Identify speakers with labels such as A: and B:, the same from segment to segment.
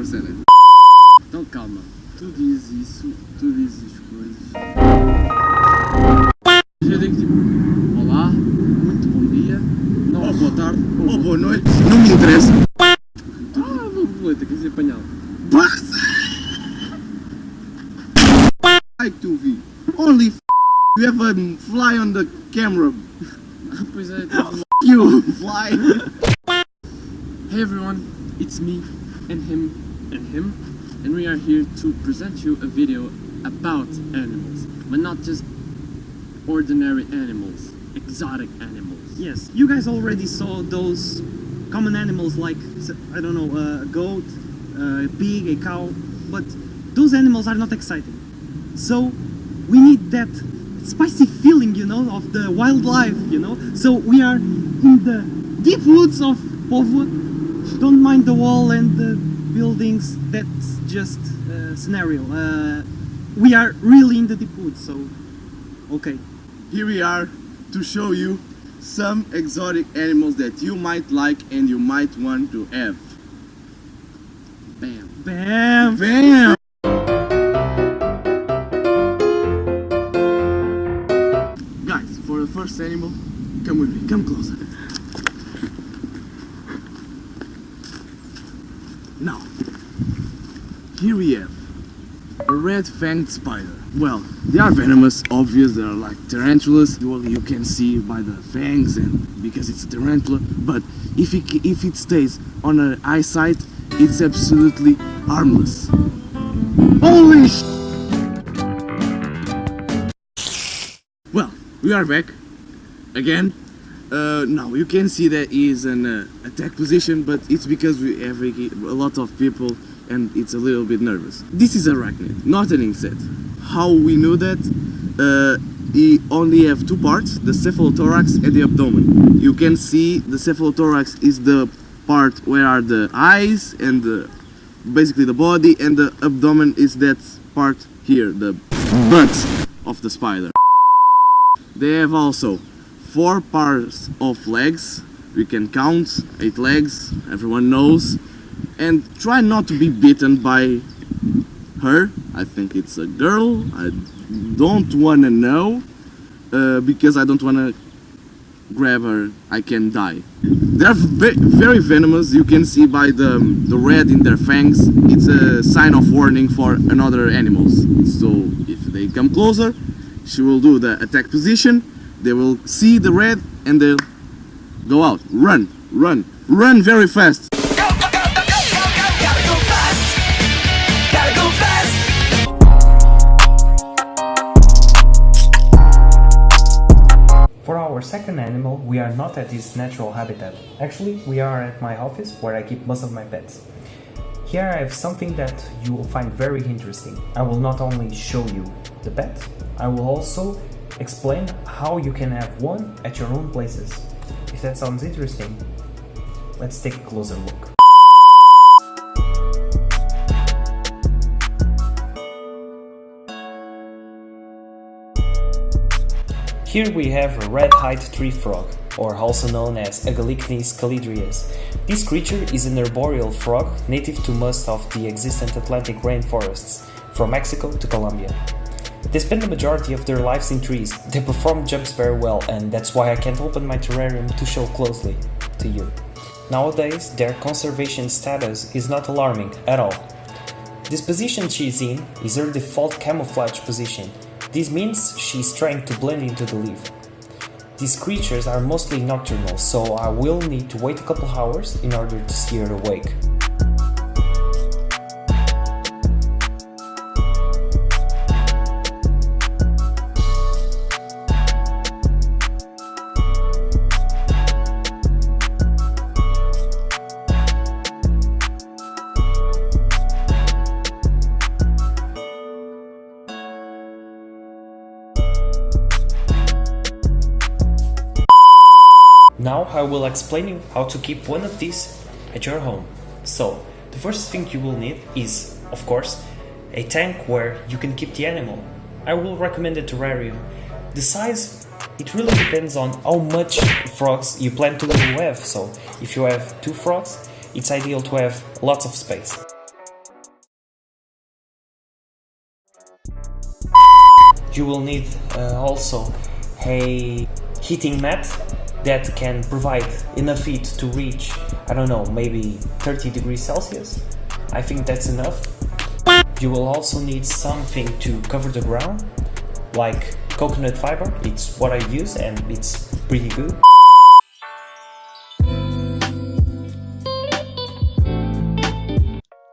A: cena. Então calma, tu dizes isso, tu dizes coisas. Eu digo tipo, olá, muito bom dia, não, boa tarde, ou boa noite, não me interessa. Uma borboleta, quer dizer apanhá-la.
B: Like to be. Only you have a fly on the camera.
A: Pois é,
B: You fly.
A: Hey everyone, it's me and him, and we are here to present you a video about animals, but not just ordinary animals, exotic animals.
C: Yes, you guys already saw those common animals like, I don't know, a goat, a pig, a cow, but those animals are not exciting. So we need that spicy feeling, you know, of the wildlife, you know. So we are in the deep woods of Povo. Don't mind the wall and the buildings, that's just a scenario. We are really in the deep woods, so okay.
B: Here we are to show you some exotic animals that you might like and you might want to have.
A: Bam.
C: Bam!
B: Bam! Guys, for the first animal, come with me, come closer. Now, here we have a red-fanged spider. Well, they are venomous, obvious, they are like tarantulas. Well, you can see by the fangs and because it's a tarantula, but if it stays on an eyesight, it's absolutely harmless. Holy sh! Well, we are back again. Now you can see that he is in attack position, but it's because we have a lot of people and it's a little bit nervous. This is arachnid, not an insect. How we know that? He only have two parts, the cephalothorax and the abdomen. You can see the cephalothorax is the part where are the eyes and basically the body, and the abdomen is that part here, the butt of the spider. They have also 4 pairs of legs. We can count 8 legs, everyone knows. And try not to be bitten by her. I think it's a girl. I don't wanna know because I don't wanna grab her. I can die. They're very venomous. You can see by the red in their fangs. It's a sign of warning for another animals. So if they come closer, she will do the attack position. They will see the red and they'll go out. Run, run, run very fast.
D: For our second animal, we are not at its natural habitat. Actually, we are at my office where I keep most of my pets. Here I have something that you will find very interesting. I will not only show you the pet, I will also explain how you can have one at your own places. If that sounds interesting, let's take a closer look. Here we have a red-eyed tree frog, or also known as Agalicnis calidrius. This creature is an arboreal frog native to most of the existent Atlantic rainforests, from Mexico to Colombia. They spend the majority of their lives in trees. They perform jumps very well, and that's why I can't open my terrarium to show closely to you. Nowadays, their conservation status is not alarming at all. This position she's in is her default camouflage position. This means she's trying to blend into the leaf. These creatures are mostly nocturnal, so I will need to wait a couple hours in order to see her awake. Now I will explain you how to keep one of these at your home. So, the first thing you will need is, of course, a tank where you can keep the animal. I will recommend a terrarium. The size, it really depends on how much frogs you plan to have. So, if you have 2 frogs, it's ideal to have lots of space. You will need also a heating mat that can provide enough heat to reach, I don't know, maybe 30 degrees Celsius. I think that's enough. You will also need something to cover the ground, like coconut fiber. It's what I use and it's pretty good.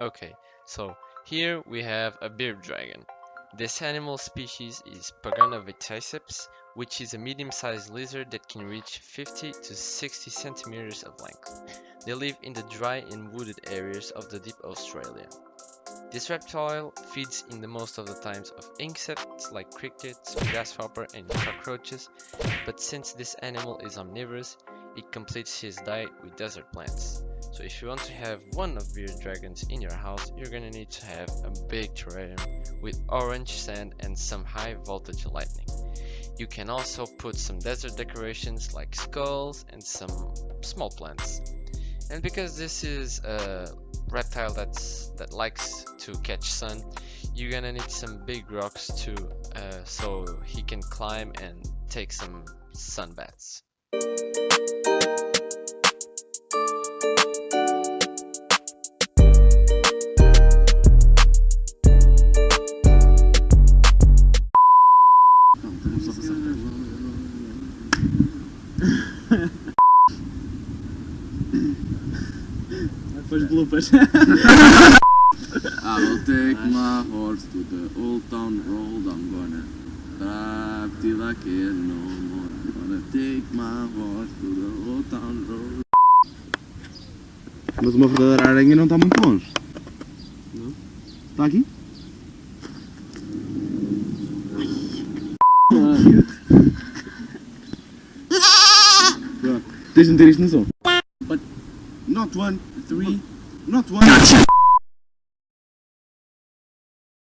E: Okay, so here we have a bearded dragon. This animal species is Paganovityceps, which is a medium-sized lizard that can reach 50 to 60 centimeters of length. They live in the dry and wooded areas of the deep Australia. This reptile feeds in the most of the times of insects like crickets, grasshopper and cockroaches, but since this animal is omnivorous, it completes his diet with desert plants. So if you want to have one of bearded dragons in your house, you're gonna need to have a big terrarium with orange sand and some high voltage lighting. You can also put some desert decorations like skulls and some small plants. And because this is a reptile that likes to catch sun, you're gonna need some big rocks too, so he can climb and take some sun baths.
C: Depois bloopers.
B: I will take my horse to the old town road. I'm gonna drive till I care no more. I'm gonna take my horse to the old town road. Mas uma verdadeira aranha não está muito longe. Não? Está aqui? Tens de meter isto no som.
A: But
B: Not one,
A: three,
B: not one.